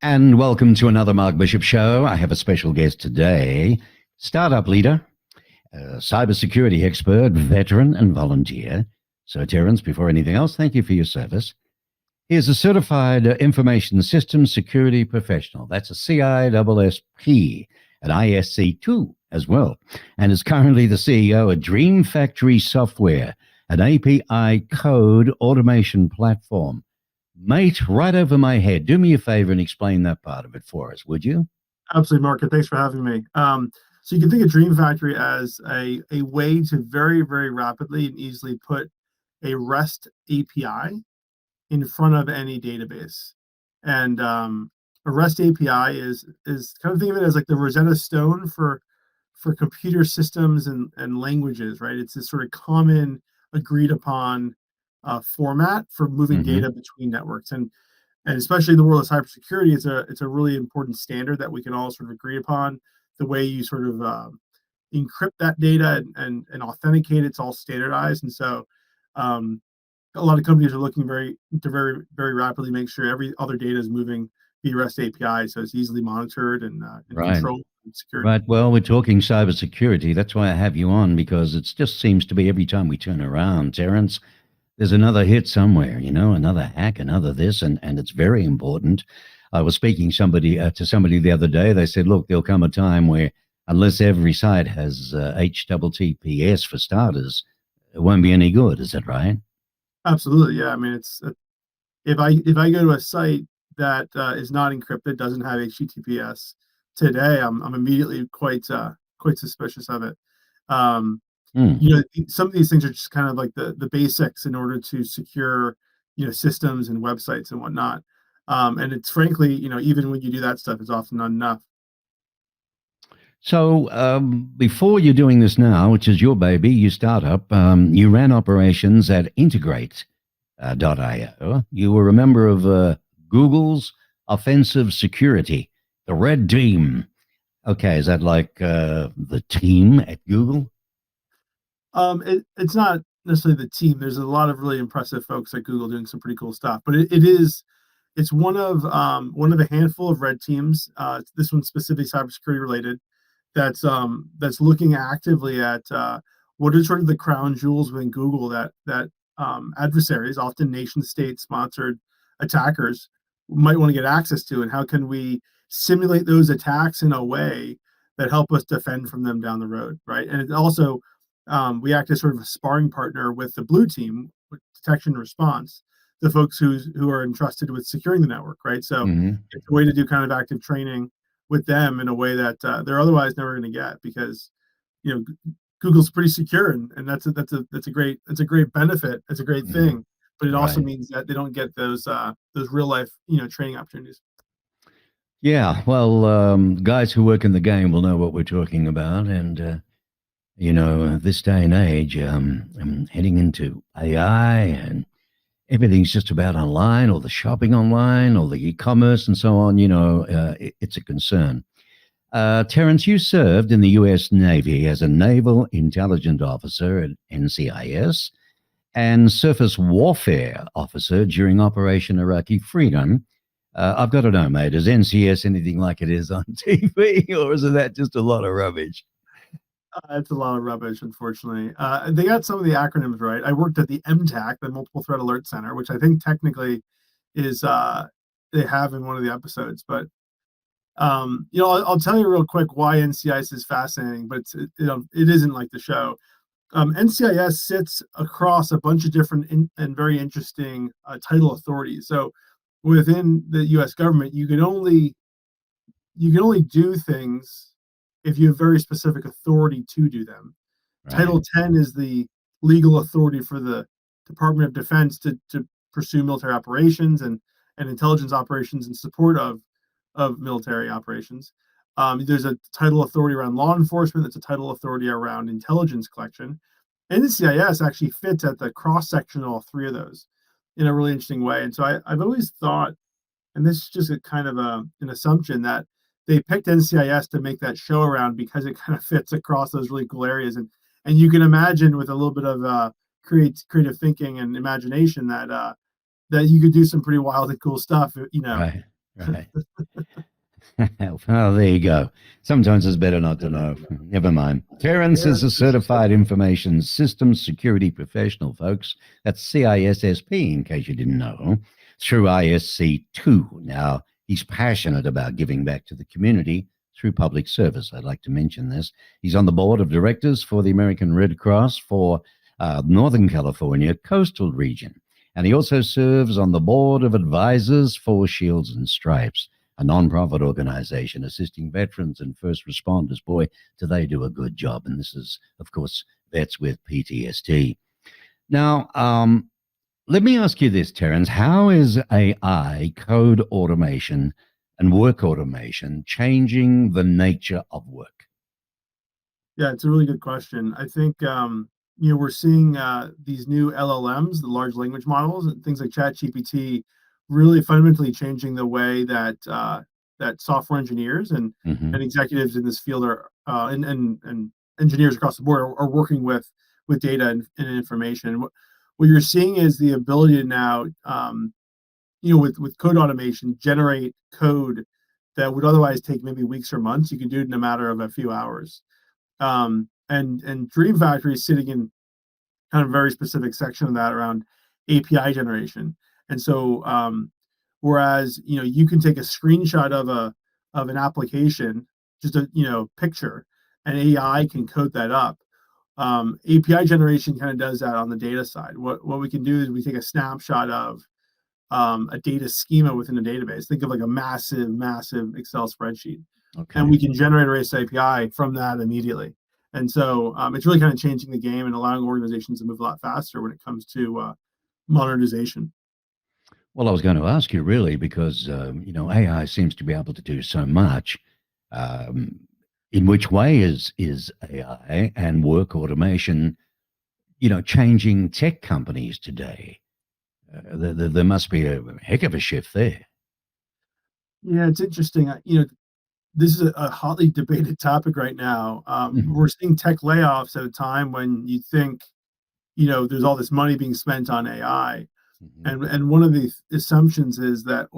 And welcome to another Mark Bishop show. I have a special guest today, startup leader, cybersecurity expert, veteran, and volunteer. So, Terence, before anything else, thank you for your service. He is a certified information systems security professional. That's a CISSP at ISC2 as well, and is currently the CEO of Dream Factory Software, an API code automation platform. Mate, right over my head. Do me a favor and explain that part of it for us, would you? Absolutely, Mark, and thanks for having me. So you can think of Dream Factory as a way to very, very rapidly and easily put a REST API in front of any database. And a REST API is kind of think of it as like the Rosetta Stone for computer systems and languages, right? It's this sort of common agreed upon format for moving data between networks. And especially in the world of cybersecurity, it's a really important standard that we can all sort of agree upon. The way you sort of encrypt that data and authenticate it's all standardized. And so a lot of companies are looking very rapidly make sure every other data is moving via REST API, so it's easily monitored and controlled and secured. Right. Well, we're talking cybersecurity. That's why I have you on, because it just seems to be every time we turn around, Terence, there's another hit somewhere, another hack, another this, and it's very important. I was speaking to somebody the other day. They said, look, there'll come a time where unless every site has HTTPS for starters, it won't be any good. Is that right? Absolutely, yeah. I mean, it's if I go to a site that is not encrypted, doesn't have HTTPS today, I'm immediately quite suspicious of it. Some of these things are just kind of like the basics in order to secure systems and websites and whatnot. And it's frankly, even when you do that stuff, it's often not enough. So before you're doing this now, which is your baby, you startup, you ran operations at Integrate.io. You were a member of Google's offensive security, the Red Team. Okay, is that like the team at Google? It's not necessarily the team. There's a lot of really impressive folks at Google doing some pretty cool stuff, but it's one of a handful of red teams. This one's specifically cybersecurity related. That's looking actively at what are sort of the crown jewels within Google that adversaries, often nation state sponsored attackers, might want to get access to, and how can we simulate those attacks in a way that help us defend from them down the road, right? And it also we act as sort of a sparring partner with the blue team, with detection and response, the folks who are entrusted with securing the network, right? So it's a way to do kind of active training with them in a way that they're otherwise never going to get, because Google's pretty secure, and that's a great benefit. It's a great thing, but it also means that they don't get those real life training opportunities. Yeah, well, guys who work in the game will know what we're talking about, and this day and age, I'm heading into AI, and everything's just about online, or the shopping online, or the e-commerce and so on. It's a concern. Terence, you served in the U.S. Navy as a Naval Intelligence Officer at NCIS and Surface Warfare Officer during Operation Iraqi Freedom. I've got to know, mate, is NCIS anything like it is on TV, or is that just a lot of rubbish? It's a lot of rubbish, unfortunately. They got some of the acronyms right. I worked at the MTAC, the Multiple Threat Alert Center, which I think technically is they have in one of the episodes. But I'll tell you real quick why NCIS is fascinating, but it isn't like the show. NCIS sits across a bunch of different and very interesting title authorities. So within the U.S. government, you can only do things if you have very specific authority to do them. Right. Title 10 is the legal authority for the Department of Defense to pursue military operations and intelligence operations in support of military operations. There's a title authority around law enforcement. There's a title authority around intelligence collection. NCIS actually fits at the cross-section of all three of those in a really interesting way. And so I've always thought, and this is just a kind of an assumption, that they picked NCIS to make that show around because it kind of fits across those really cool areas. And you can imagine with a little bit of creative thinking and imagination that you could do some pretty wild and cool stuff, Right. Right. Well, there you go. Sometimes it's better not to know. Never mind. Terence is a certified information systems security professional, folks. That's CISSP, in case you didn't know, through ISC2. Now, he's passionate about giving back to the community through public service. I'd like to mention this. He's on the board of directors for the American Red Cross for Northern California coastal region. And he also serves on the board of advisors for Shields and Stripes, a nonprofit organization assisting veterans and first responders. Boy, do they do a good job. And this is, of course, vets with PTSD. Now, let me ask you this, Terence. How is AI, code automation, and work automation changing the nature of work? Yeah, it's a really good question. I think we're seeing these new LLMs, the large language models, and things like ChatGPT, really fundamentally changing the way that that software engineers Hmm. and executives in this field are and engineers across the board are working with data and information. What you're seeing is the ability to now, with code automation, generate code that would otherwise take maybe weeks or months. You can do it in a matter of a few hours. And Dream Factory is sitting in kind of a very specific section of that around API generation. And so, whereas you can take a screenshot of an application, just a picture, and AI can code that up. API generation kind of does that on the data side. What we can do is we take a snapshot of a data schema within a database. Think of like a massive Excel spreadsheet, and Okay. we can generate a REST API from that immediately. And so it's really kind of changing the game and allowing organizations to move a lot faster when it comes to modernization. Well, I was going to ask you really because, AI seems to be able to do so much. Um, in which way is AI and work automation, changing tech companies today? There must be a heck of a shift there. Yeah, it's interesting. This is a hotly debated topic right now. Hmm. We're seeing tech layoffs at a time when you think, there's all this money being spent on AI, Hmm. and one of the assumptions is that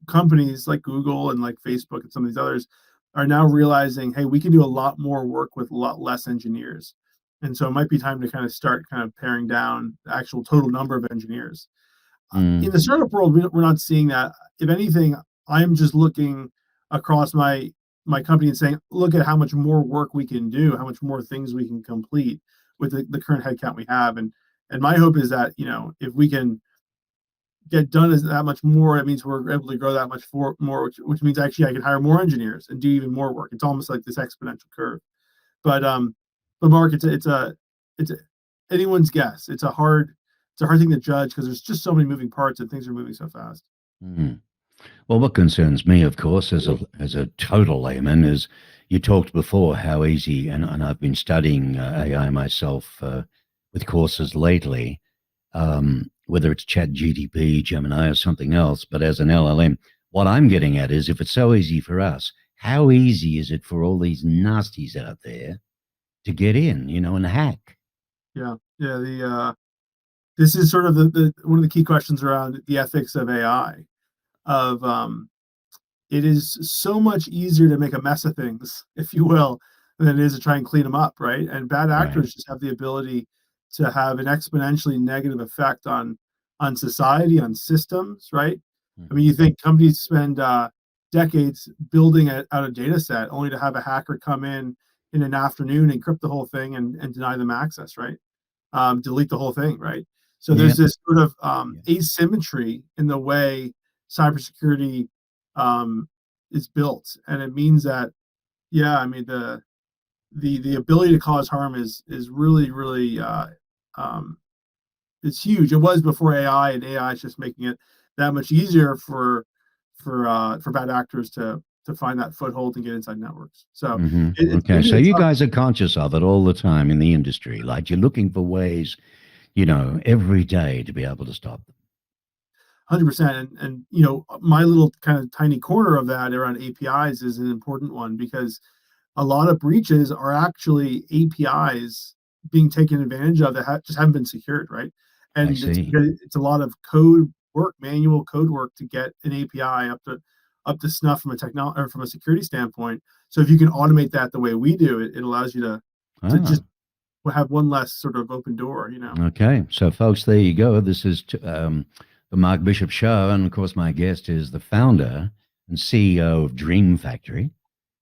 companies like Google and like Facebook and some of these others are now realizing, hey, we can do a lot more work with a lot less engineers. And so it might be time to kind of start kind of paring down the actual total number of engineers. In Mm. the startup world, we're not seeing that. If anything, I'm just looking across my company and saying, look at how much more work we can do, how much more things we can complete with the current headcount we have. And my hope is that, if we can get done as that much more, it means we're able to grow that much more, which means actually I can hire more engineers and do even more work. It's almost like this exponential curve. But Mark, it's anyone's guess. It's a hard thing to judge because there's just so many moving parts and things are moving so fast. Mm. Well, what concerns me, of course, as a total layman, is you talked before how easy, and I've been studying AI myself with courses lately, whether it's Chat GDP, Gemini, or something else. But as an LLM, what I'm getting at is if it's so easy for us, how easy is it for all these nasties out there to get in, and hack? Yeah. This is sort of the one of the key questions around the ethics of AI. Of It is so much easier to make a mess of things, if you will, than it is to try and clean them up, right? And bad Right. actors just have the ability to have an exponentially negative effect on society, on systems, right? I mean, you Hmm. think companies spend decades building out a data set only to have a hacker come in an afternoon, encrypt the whole thing, and deny them access, right? Delete the whole thing, right? So Yeah. there's this sort of Yeah. asymmetry in the way cybersecurity um, is built, and it means that, yeah, I mean the ability to cause harm is really um, it's huge. It was before AI, and AI is just making it that much easier for bad actors to find that foothold and get inside networks. So Hmm. it's Okay. going to So be a you tough. guys are conscious of it all the time in the industry. Like you're looking for ways, every day to be able to stop them. 100%. And my little kind of tiny corner of that around APIs is an important one because a lot of breaches are actually APIs being taken advantage of that just haven't been secured, right? I And it's see. because it's a lot of code work, manual code work to get an API up to up to snuff from a technology or from a security standpoint. So if you can automate that the way we do, it allows you to Ah, just have one less sort of open door, you know. okay. So, folks, there you go. This is the Mark Bishop Show. And of course, my guest is the founder and CEO of Dream Factory.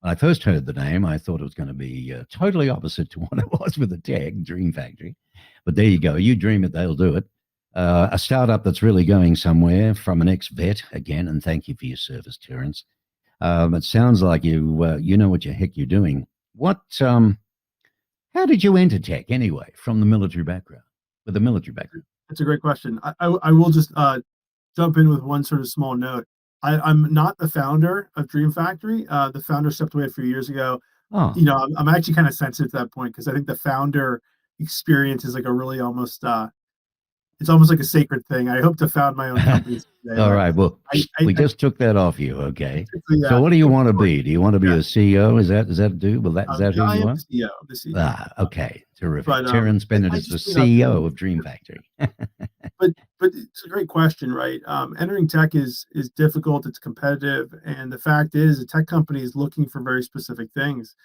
When I first heard the name, I thought it was going to be totally opposite to what it was with the tag, Dream Factory. But there you go. You dream it, they'll do it. A startup that's really going somewhere from an ex-vet again. And thank you for your service, Terence. It sounds like you know what the heck you're doing. What How did you enter tech anyway, from the military background? With a military background. That's a great question. I will just jump in with one sort of small note. I'm not the founder of Dream Factory. The founder stepped away a few years ago. Oh, You know, I'm actually kind of sensitive to that point because I think the founder experience is like a really almost it's almost like a sacred thing. I hope to found my own company someday, all but right. Well, we I just took that off you. Okay. typically, So, what do you want to be? Do you want to be yeah, a CEO? Is that do? Well, is that who I you am are? the CEO. Ah, okay. Terrific. But Terence Bennett I is the just think CEO of Dream Factory. but it's a great question, right? Entering tech is difficult. It's competitive, and the fact is, a tech company is looking for very specific things,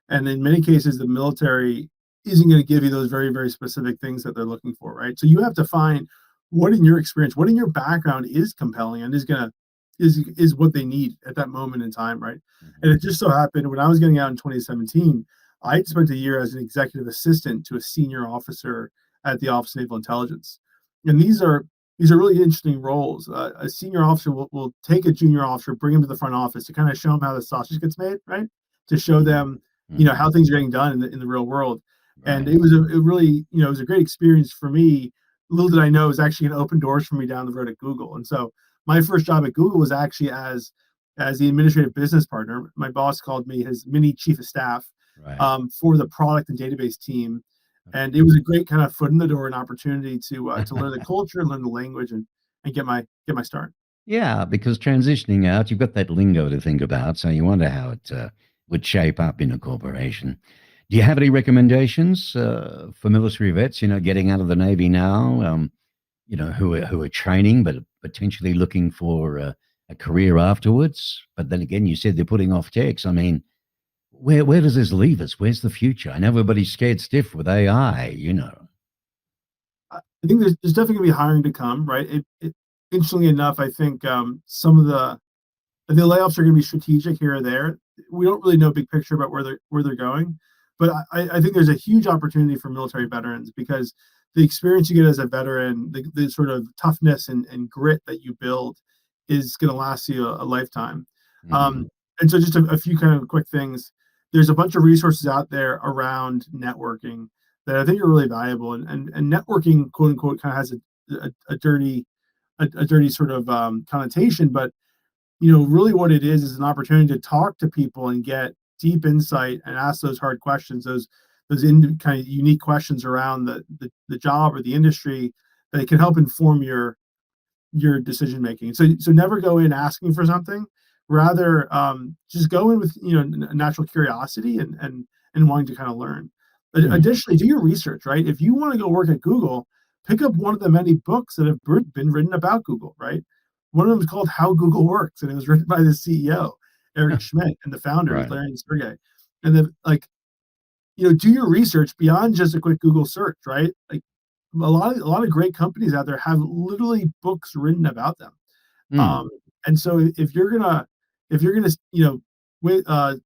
and in many cases, the military isn't going to give you those very very specific things that they're looking for, right? So you have to find what in your experience, what in your background is compelling and is what they need at that moment in time, right? And Mhm. it just so happened when I was getting out in 2017, I spent a year as an executive assistant to a senior officer at the Office of Naval Intelligence. And these are really interesting roles. A senior officer will take a junior officer, bring him to the front office to kind of show them how the sausage gets made, right? To show Mhm. them, Mhm. how things are getting done in the real world. And Right. it was a really, it was a great experience for me. Little did I know it was actually going to open doors for me down the road at Google. And so my first job at Google was actually as the administrative business partner. My boss called me his mini chief of staff Right. for the product and database team, and it Okay. was a great kind of foot in the door and opportunity to learn the culture, learn the language, and get my start. Yeah, because transitioning out, you've got that lingo to think about, so you wonder how it would shape up in a corporation. Do you have any recommendations for military vets? Getting out of the Navy now, who are training but potentially looking for a career afterwards. But then again, you said they're putting off techs. I mean, where does this leave us? Where's the future? And everybody's scared stiff with AI. I think there's definitely going to be hiring to come, right? Interestingly enough, I think some of the layoffs are going to be strategic here or there. We don't really know big picture about where they're going, but I think there's a huge opportunity for military veterans because the experience you get as a veteran, the sort of toughness and grit that you build, is going to last you a lifetime. Mm, Um, and so, just a few kind of quick things. There's a bunch of resources out there around networking that I think are really valuable, and networking, quote unquote, kind of has a dirty a dirty sort of connotation, but really what it is an opportunity to talk to people and get deep insight and ask those hard questions, those kind of unique questions around the job or the industry that can help inform your decision making. So never go in asking for something, rather just go in with natural curiosity and wanting to kind of learn. mm, Additionally, do your research, right? If you want to go work at Google, pick up one of the many books that have been written about Google, right? One of them is called How Google Works, and it was written by the CEO, Eric Schmidt, and the founder is right. Larry and Sergey. And then, like, do your research beyond just a quick Google search, right? Like, a lot of great companies out there have literally books written about them. Mm, And so if you're gonna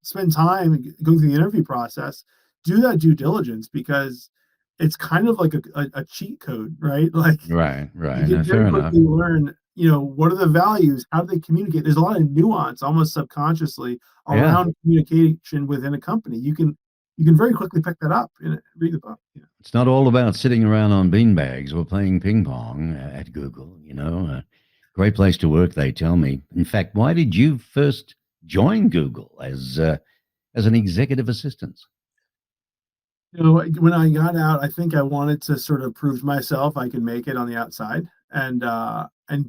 spend time going through the interview process, do that due diligence because it's kind of like a cheat code, right? Like, right. you Right. can No, fair very enough. quickly learn, what are the values, how do they communicate. There's a lot of nuance almost subconsciously Yeah. around communication within a company. You can very quickly pick that up and read the book. It's not all about sitting around on beanbags or playing ping pong at Google. Great place to work, they tell me. In fact, why did you first join Google as an executive assistant? When I got out, I think I wanted to sort of prove to myself I could make it on the outside, and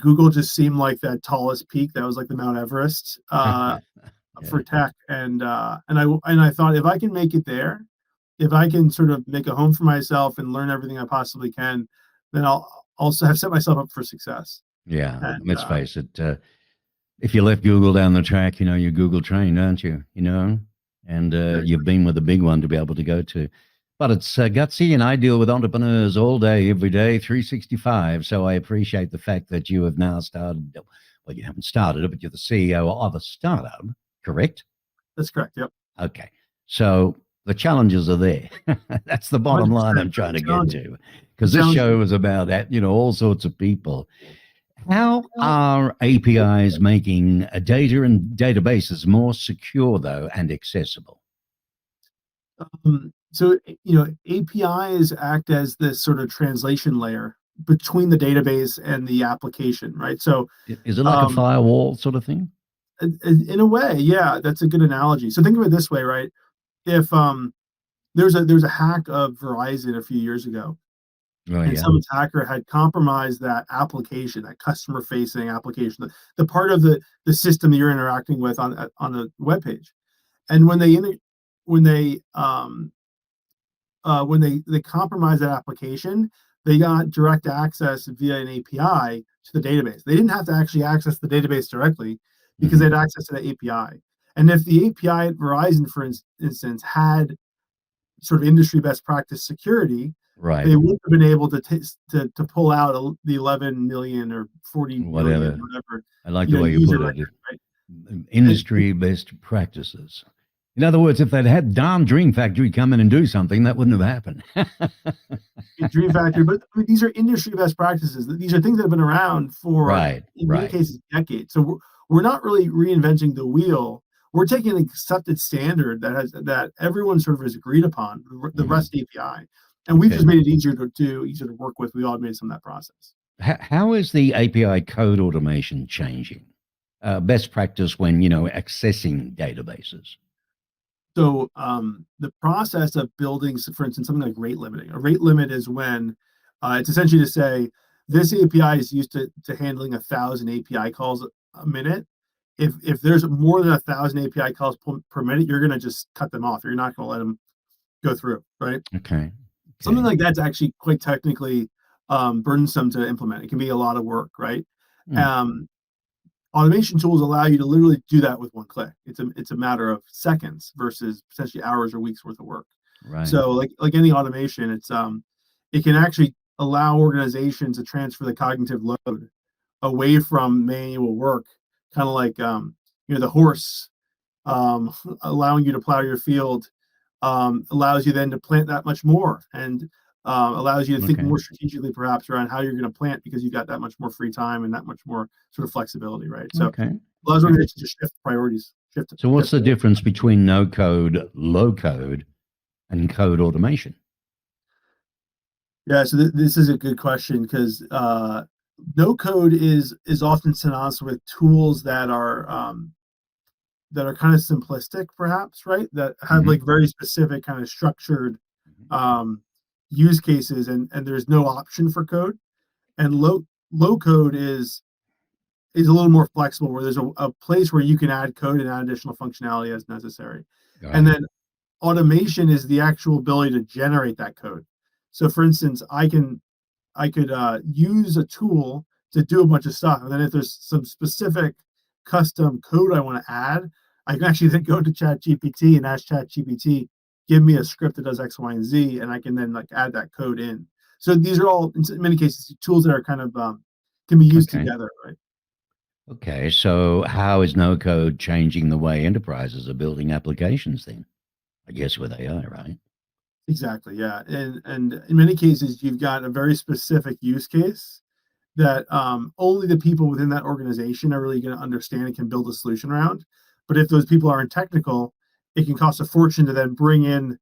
Google just seemed like that tallest peak. That was like the Mount Everest for Yeah. tech, and I thought if I can make it there, if I can sort of make a home for myself and learn everything I possibly can, then I'll also have set myself up for success. Yeah. And Let's face it. If you left Google down the track, you're Google trained, aren't you? And Very you've been with a big one to be able to go to. But it's gutsy, and I deal with entrepreneurs all day, every day, 365. So I appreciate the fact that you have now started. Well, you haven't started it, but you're the CEO of a startup, correct? That's correct. Yep. Okay. So the challenges are there. That's the bottom line 100%. I'm trying to get Challenge. to. Because this Challenge. show is about that, all sorts of people. How are APIs making data and databases more secure, though, and accessible? So, APIs act as this sort of translation layer between the database and the application, right? So, Is it like a um, firewall sort of thing? in a way, yeah, that's a good analogy. So think of it this way, right? If there's a hack of Verizon a few years ago, Oh, and yeah. some attacker had compromised that application, that customer facing application, the part of the system that you're interacting with on the web page. And when they when they compromised that application, they got direct access via an API to the database. They didn't have to actually access the database directly because they Hmm. had access to the API. And if the API at Verizon, for instance, had sort of industry best practice security, Right. they would have been able to pull out the 11 million or 40 million, Whatever. whatever, I like the way you user put it. record, right? And Industry best practices. In other words, if they'd had Darn Dream Factory come in and do something, that wouldn't have happened. Dream Factory, but I mean, these are industry best practices. These are things that have been around for, Right, in many right. cases, decades. So we're not really reinventing the wheel. We're taking an accepted standard that everyone sort of has agreed upon, the Hmm. REST API, and we've just Okay. made it easier to do, easier to work with. We automated some of that process. How is the API code automation changing? Best practice when, accessing databases. So the process of building, so for instance, something like rate limiting. A rate limit is when it's essentially to say this API is used to handling 1,000 API calls a minute. If there's more than 1,000 API calls per minute, you're going to just cut them off. You're not going to let them go through, right? Okay. Something Okay. like that's actually quite technically burdensome to implement. It can be a lot of work, right? Hmm. Um, Automation tools allow you to literally do that with one click. It's a matter of seconds versus potentially hours or weeks worth of work. Right. So like any automation, it can actually allow organizations to transfer the cognitive load away from manual work, kind of like the horse allowing you to plow your field allows you then to plant that much more and allows you to think Okay. more strategically perhaps around how you're going to plant because you've got that much more free time and that much more sort of flexibility, right? So Okay. allows Okay. organizations to shift priorities, So, what's shift. the difference between no code, low code, and code automation? Yeah, so this is a good question because no code is often synonymous with tools that are kind of simplistic, perhaps, right? That have Hmm. like very specific kind of structured um, use cases, and there's no option for code. And low code is a little more flexible, where there's a place where you can add code and add additional functionality as necessary. And Got it. then automation is the actual ability to generate that code. So, for instance, I could use a tool to do a bunch of stuff. And then if there's some specific custom code I want to add, I can actually then go to ChatGPT and ask ChatGPT, give me a script that does X, Y, and Z, and I can then like add that code in. So these are all, in many cases, tools that are kind of can be used Okay. together, right? Okay. So, how is no code changing the way enterprises are building applications then? I guess with AI, right? Exactly, yeah. And in many cases, you've got a very specific use case that only the people within that organization are really going to understand and can build a solution around. But if those people aren't technical, it can cost a fortune to then bring in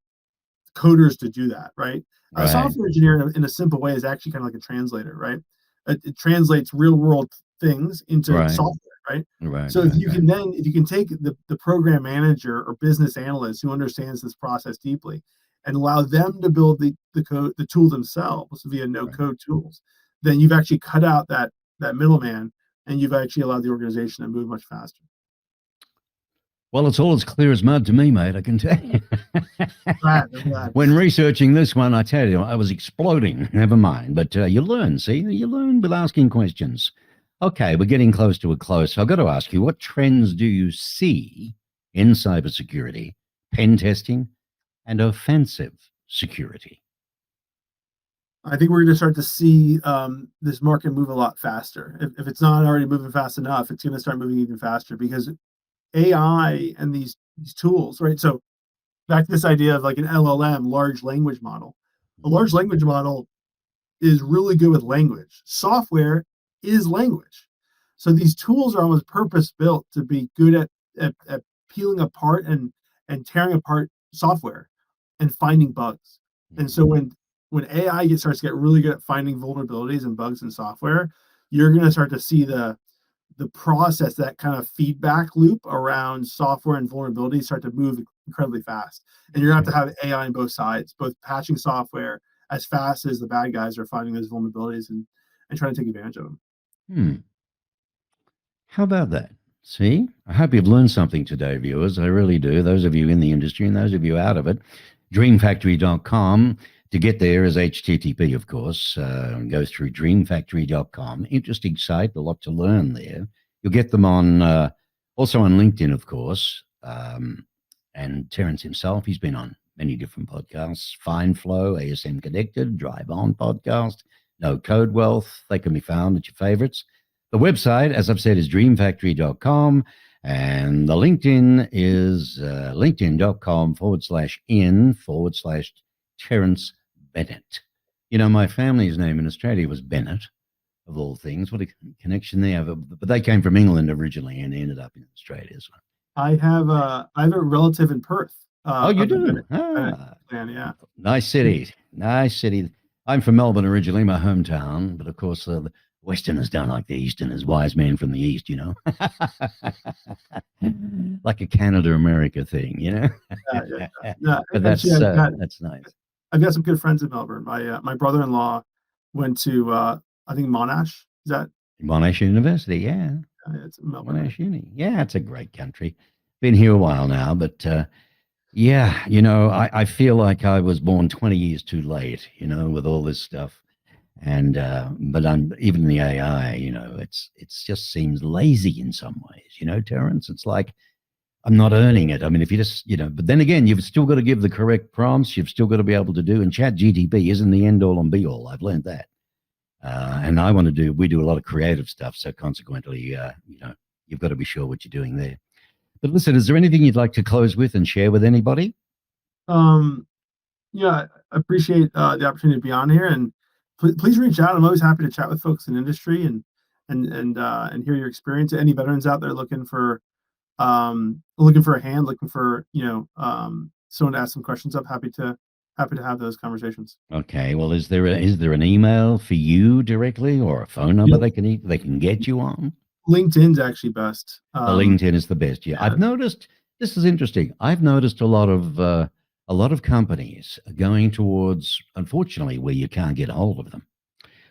coders to do that, right? A Right. software engineer in a simple way is actually kind of like a translator, right? It translates real world things into Right. software, right? Right. So Right. Right. if you can take the program manager or business analyst who understands this process deeply and allow them to build the code, the tool themselves via no Right. code tools, then you've actually cut out that middleman and you've actually allowed the organization to move much faster. Well, it's all as clear as mud to me, mate. I can tell you. I'm glad. When researching this one, I tell you, I was exploding. Never mind. But you learn, see? You learn with asking questions. Okay, we're getting close to a close. So I've got to ask you, what trends do you see in cybersecurity, pen testing, and offensive security? I think we're going to start to see this market move a lot faster. If it's not already moving fast enough, it's going to start moving even faster because AI and these tools, right? So back to this idea of like an LLM, large language model. A large Mhm. language model is really good with language. Software is language. So these tools are almost purpose built to be good at peeling apart and tearing apart software and finding bugs. And so Mhm. when AI starts to get really good at finding vulnerabilities and bugs in software, you're going to start to see the process, that kind of feedback loop around software and vulnerabilities start to move incredibly fast. And you're going to Okay. have AI on both sides, both patching software as fast as the bad guys are finding those vulnerabilities and trying to take advantage of them. Hmm. How about that? See, I hope you've learned something today, viewers. I really do. Those of you in the industry and those of you out of it. Dreamfactory.com. To get there is HTTP, of course. Go through dreamfactory.com. Interesting site, a lot to learn there. You'll get them on also on LinkedIn, of course. And Terence himself, he's been on many different podcasts. Fine Flow, ASM Connected, Drive On podcast, No Code Wealth. They can be found at your favorites. The website, as I've said, is dreamfactory.com. And the LinkedIn is linkedin.com/in/Terence Bennett. You know, my family's name in Australia was Bennett, of all things. What a connection there. But they came from England originally and ended up in Australia. So. I have a relative in Perth Oh, you of the do? Bennett Ah, clan. Yeah, nice city. Nice city. I'm from Melbourne originally, my hometown. But of course, the Westerners don't like the Easterners. Wise man from the East, you know? Like a Canada America thing, you know? yeah. No, But actually, that's nice. I've got some good friends in Melbourne. My brother-in-law went to I think Monash. Is that Monash University, yeah. it's in Melbourne, right? Monash Uni. Yeah, it's a great country. Been here a while now, but yeah, I feel like I was born 20 years too late, with all this stuff. And but I'm even the AI, it's just seems lazy in some ways, Terence. It's like I'm not earning it. I mean, if you just, but then again, you've still got to give the correct prompts. You've still got to be able to do, and Chat GTP isn't the end all and be all. I've learned that. And we do a lot of creative stuff. So consequently, you've got to be sure what you're doing there. But listen, is there anything you'd like to close with and share with anybody? Um, yeah, I appreciate the opportunity to be on here, and please reach out. I'm always happy to chat with folks in the industry and hear your experience. Any veterans out there looking for a hand, looking for someone to ask some questions of, happy to have those conversations. Okay. Well, is there an email for you directly or a phone number You they can get you on? LinkedIn's actually best. The LinkedIn is the best. Yeah, Yeah, I've noticed this is interesting. I've noticed a lot of companies are going towards, unfortunately, where you can't get a hold of them.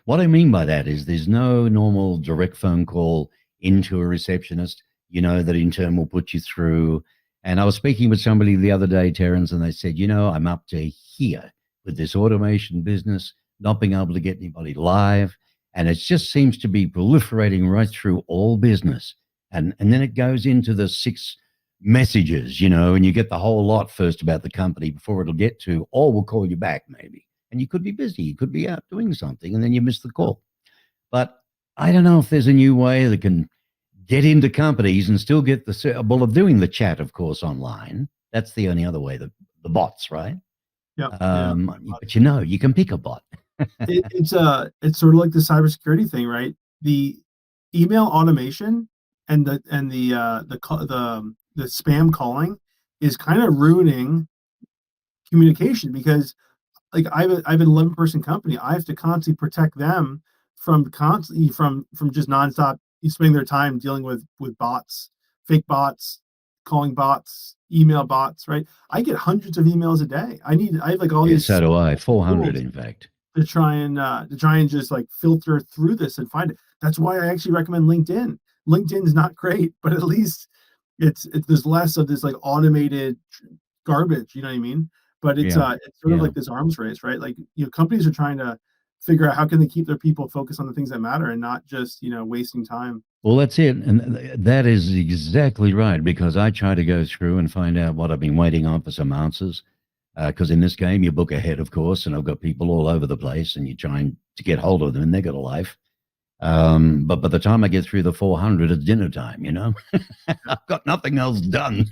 What I mean by that is there's no normal direct phone call into a receptionist, that in turn will put you through. And I was speaking with somebody the other day, Terence, and they said, I'm up to here with this automation business, not being able to get anybody live. And it just seems to be proliferating right through all business. And then it goes into the six messages, and you get the whole lot first about the company before it'll get to, or we'll call you back maybe, and you could be busy, you could be out doing something, and then you miss the call. But I don't know if there's a new way that can get into companies and still get well, of doing the chat, of course, online. That's the only other way, the bots, right? yeah. But you can pick a bot. It's sort of like the cybersecurity thing, right? The email automation and the spam calling is kind of ruining communication because like I have an 11-person company. I have to constantly protect them from just nonstop spending their time dealing with bots, fake bots, calling bots, email bots, right? I get hundreds of emails a day. I have like all Yeah, these so do I. 400, tools in fact. to try and just like filter through this and find it. That's why I actually recommend LinkedIn. LinkedIn is not great, but at least it's there's less of this like automated garbage. You know what I mean? But Yeah, it's sort of yeah. like this arms race, right? Like companies are trying to figure out how can they keep their people focused on the things that matter and not just, wasting time. Well, that's it. And that is exactly right, because I try to go through and find out what I've been waiting on for some answers. Because in this game, you book ahead, of course, and I've got people all over the place, and you're trying to get hold of them, and they got a life. But by the time I get through the 400, it's dinner time, I've got nothing else done.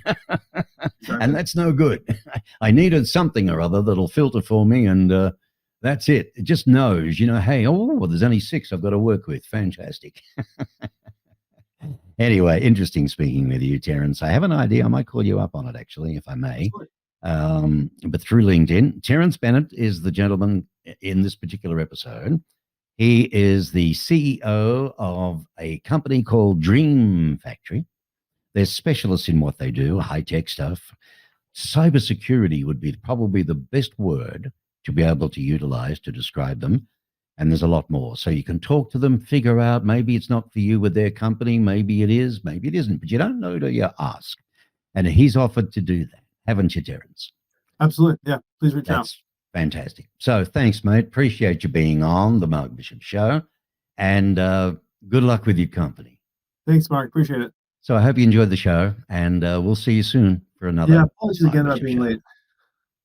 And that's no good. I needed something or other that'll filter for me, and that's it. It just knows, hey, well, there's only 6 I've got to work with. Fantastic. Anyway, interesting speaking with you, Terence. I have an idea. I might call you up on it, actually, if I may. But through LinkedIn. Terence Bennett is the gentleman in this particular episode. He is the CEO of a company called Dream Factory. They're specialists in what they do, high-tech stuff. Cybersecurity would be probably the best word to be able to utilize to describe them. And there's a lot more. So you can talk to them, figure out maybe it's not for you with their company, maybe it is, maybe it isn't, but you don't know till you ask. And he's offered to do that, haven't you, Terence? Absolutely. Yeah. Please reach out. That's fantastic. So thanks, mate. Appreciate you being on the Mark Bishop Show. And good luck with your company. Thanks, Mark. Appreciate it. So I hope you enjoyed the show, and we'll see you soon for another. Yeah, apologies again about being late.